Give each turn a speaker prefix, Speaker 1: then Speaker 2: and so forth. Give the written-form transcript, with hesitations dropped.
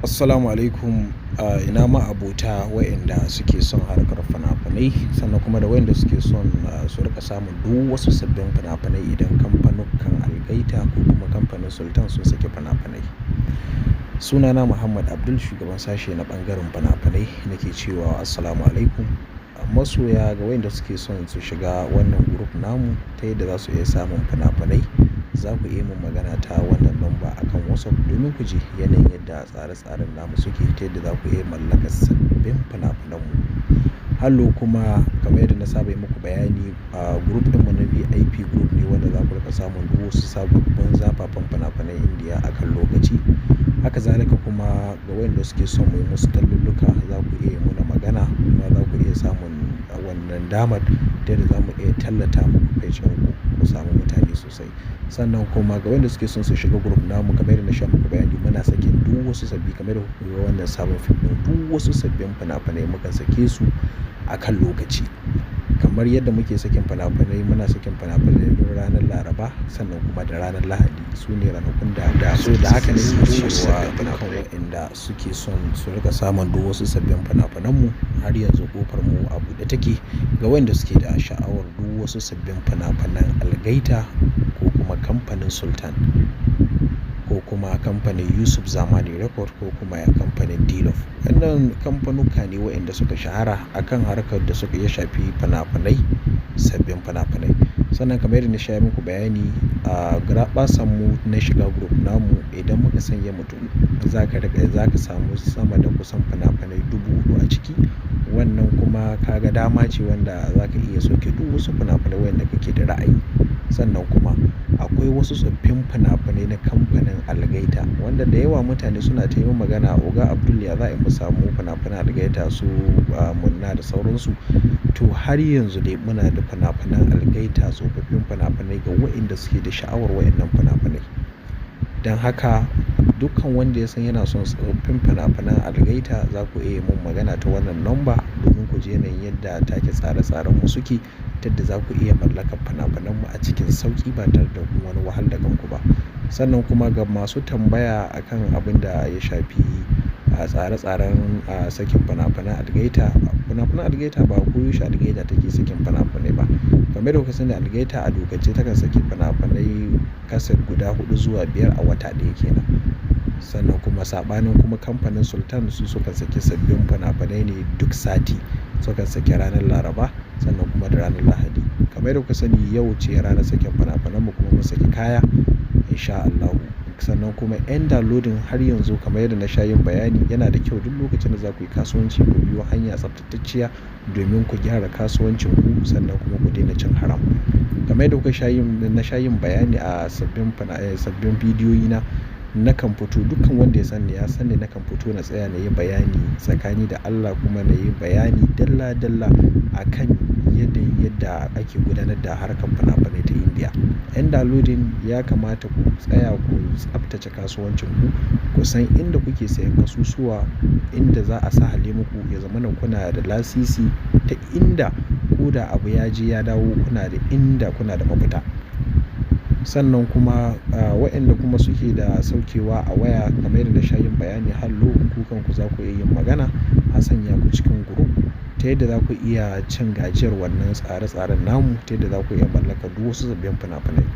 Speaker 1: Assalamu alaikum. Ina ma'abota wa'inda suke son harkar fina-finai sannan kuma da wa'inda suke son su rika samun duk wasu sabbin fina-finai idan kamfanukan Algaita ko kuma kamfanin Sultan sun saki fina-finai. Sunana Muhammad Abdul, shugaban sashe na ɓangaren fina-finai, nake cewa assalamu alaikum. Masoya ga wa'inda suke son su shiga wannan group namu ta yadda za su iya samun fina-finai, za ku iya mun magana ta wannan lamba akan WhatsApp domin ku ji yanayin yadda tsare-tsaren namu suke ta yadda za ku iya mallakar sabbin fina-finanmu. Hallo kuma kamar yadda na saba yi muku bayani, group ɗinmu na VIP group ne wanda za ku rika samun duk wasu sababbin zafafan fina-finan Indiya akan lokaci. Haka zalika kuma ga wayanda suke son mu yi musu talluluka, za ku iya muna magana kuma za ku iya samun wannan damar ta yadda za mu iya tallata muku page ɗinku ku samu mutane sosai. Sannan kuma ga wanda suke son su shiga group namu, kamar yadda na sha muku bayani, muna sakin duk wasu sabbi kamar da kuka ga wannan sabon fim ɗin, duk wasu sabbin fina-finai mukan sake su akan lokaci. Kamar yadda muke sakin fina-finai, muna sakin fina-finai duk ranar Laraba sannan kuma da ranar Lahadi. Su ne ranakun da so da haka ne muke cewa dukkan wa'inda suke son su rika samun duk wasu sabbin fina-finanmu, har yanzu ƙofar mu a buɗe take ga wayanda suke da sha'awar duk wasu sabbin fina-finan Algaita ko kuma kamfanin Sultan ko kuma kamfanin Yusuf Zamani Record ko kuma kamfanin Dilof. Wannan kamfanuka ne wa'inda suka shahara akan harkar da suka iya shafi fina-finai, sabbin fina-finai. Sannan kamar yadda na sha muku bayani, garaɓasan mu na shiga group namu, idan muka sanya mutum za ka samu sama da kusan fina-finai 4,000 a ciki. Wannan kuma kaga dama ce wanda za ka iya sauke duk wasu fina-finai wanda kake da ra'ayi. Sannan kuma akwai wasu tsoffin fina-finai na kamfanin Algaita wanda da yawa mutane suna ta yi magana, Oga Abdul ya za a yi mu samu fina-finan Algaita su Munna da sauransu. To har yanzu dai muna da fina-finan Algaita, tsofaffin fina-finai ga wa'inda suke da sha'awar wa'innan fina-finai. Don haka dukkan wanda ya san yana son tsofaffin fina-finan Algaita, za ku iya mun magana ta wannan lamba domin ku ji yanayin yadda take tsare-tsarenmu suke, ta yadda za ku iya mallakar fina-finanmu a cikin sauƙi ba tare da wani wahal da kanku ba. Sannan kuma ga masu tambaya akan abin da ya shafi tsare-tsaren sakin fina-finan Algaita, fina-finan Algaita ba koyaushe Algaita take sakin fina-finai ba. Kamar da kuka sani, Algaita a dokance takan saki fina-finai kaset guda 4 zuwa 5 a wata ɗaya kenan. Sannan kuma saɓanin kuma kamfanin Sultan, su sukan saki sabbin fina-finai ne duk sati. Sukan saki ranar Laraba sannan kuma da ranar Lahadi. Kamar da kuka sani, yau ce ranar sakin fina-finanmu kuma mun saki kaya insha Allahu. Sannan kuma 'yan downloading har yanzu kamar yadda na sha yin bayani, yana da kyau duk lokacin da za ku yi kasuwanci ku biyo hanya tsaftatacciya domin ku gyara kasuwancinku sannan kuma ku daina cin haram. Kamar yadda na sha yin bayani a sabbin bidiyoyi na, nakan fito, dukkan wanda ya sani ya sani, nakan fito na tsaya na yi bayani tsakani da Allah, kuma na yi bayani dalla-dalla akan yadda ake gudanar da harkar fina-finai ta Indiya. 'Yan downloading ya kamata ku tsaya ku tsaftace kasuwancinku, ku san inda kuke sayan kasusuwa, inda za a sahale muku ya zamana kuna da lasisi, ta inda ko da abu ya je ya dawo kuna da mafita. Sannan kuma waɗanda kuma suke da saukewa a waya, kamar yadda na sha yin bayani, hallo ku kanku za ku iya yin magana a sanya ku cikin group ta yadda za ku iya cin gajiyar wannan tsare-tsaren namu, ta yadda za ku iya mallakar duk wasu sabbin fina-finai.